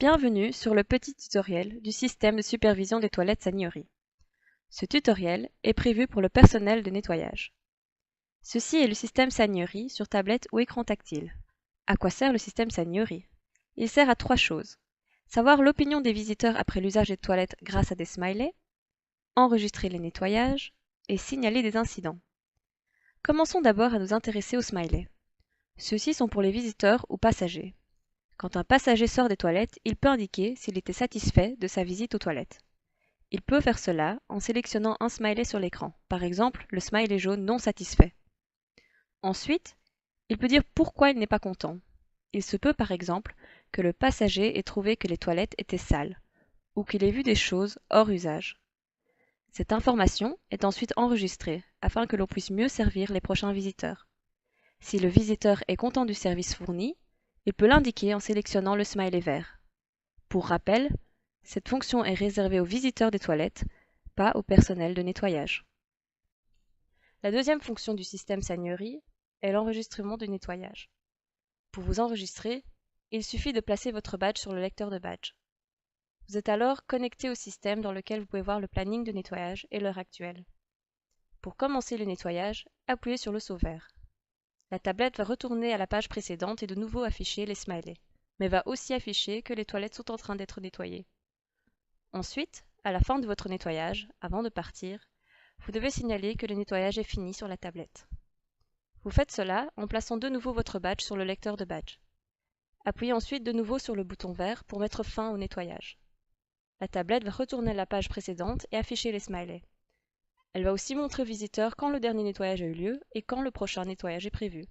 Bienvenue sur le petit tutoriel du système de supervision des toilettes Saniori. Ce tutoriel est prévu pour le personnel de nettoyage. Ceci est le système Saniori sur tablette ou écran tactile. À quoi sert le système Saniori? Il sert à trois choses. Savoir l'opinion des visiteurs après l'usage des toilettes grâce à des smileys, enregistrer les nettoyages et signaler des incidents. Commençons d'abord à nous intéresser aux smileys. Ceux-ci sont pour les visiteurs ou passagers. Quand un passager sort des toilettes, il peut indiquer s'il était satisfait de sa visite aux toilettes. Il peut faire cela en sélectionnant un smiley sur l'écran, par exemple le smiley jaune non satisfait. Ensuite, il peut dire pourquoi il n'est pas content. Il se peut par exemple que le passager ait trouvé que les toilettes étaient sales, ou qu'il ait vu des choses hors usage. Cette information est ensuite enregistrée afin que l'on puisse mieux servir les prochains visiteurs. Si le visiteur est content du service fourni, il peut l'indiquer en sélectionnant le smiley vert. Pour rappel, cette fonction est réservée aux visiteurs des toilettes, pas au personnel de nettoyage. La deuxième fonction du système Saniori est l'enregistrement du nettoyage. Pour vous enregistrer, il suffit de placer votre badge sur le lecteur de badge. Vous êtes alors connecté au système dans lequel vous pouvez voir le planning de nettoyage et l'heure actuelle. Pour commencer le nettoyage, appuyez sur le saut vert. La tablette va retourner à la page précédente et de nouveau afficher les smileys, mais va aussi afficher que les toilettes sont en train d'être nettoyées. Ensuite, à la fin de votre nettoyage, avant de partir, vous devez signaler que le nettoyage est fini sur la tablette. Vous faites cela en plaçant de nouveau votre badge sur le lecteur de badge. Appuyez ensuite de nouveau sur le bouton vert pour mettre fin au nettoyage. La tablette va retourner à la page précédente et afficher les smileys. Elle va aussi montrer aux visiteurs quand le dernier nettoyage a eu lieu et quand le prochain nettoyage est prévu.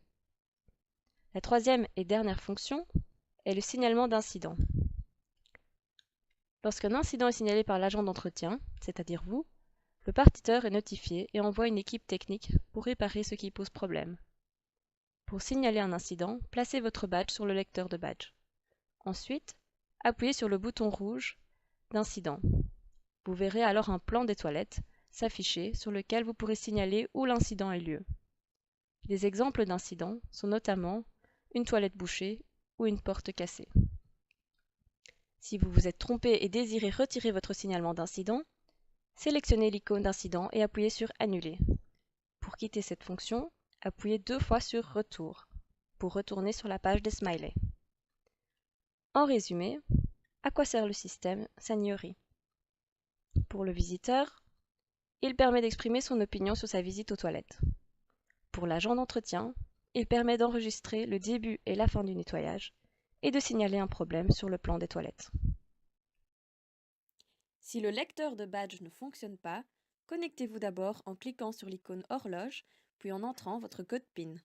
La troisième et dernière fonction est le signalement d'incident. Lorsqu'un incident est signalé par l'agent d'entretien, c'est-à-dire vous, le partiteur est notifié et envoie une équipe technique pour réparer ce qui pose problème. Pour signaler un incident, placez votre badge sur le lecteur de badge. Ensuite, appuyez sur le bouton rouge d'incident. Vous verrez alors un plan des toilettes s'afficher sur lequel vous pourrez signaler où l'incident a eu lieu. Des exemples d'incidents sont notamment une toilette bouchée ou une porte cassée. Si vous vous êtes trompé et désirez retirer votre signalement d'incident, sélectionnez l'icône d'incident et appuyez sur Annuler. Pour quitter cette fonction, appuyez 2 fois sur Retour pour retourner sur la page des smileys. En résumé, à quoi sert le système Saniori? Pour le visiteur, il permet d'exprimer son opinion sur sa visite aux toilettes. Pour l'agent d'entretien, il permet d'enregistrer le début et la fin du nettoyage et de signaler un problème sur le plan des toilettes. Si le lecteur de badge ne fonctionne pas, connectez-vous d'abord en cliquant sur l'icône horloge, puis en entrant votre code PIN.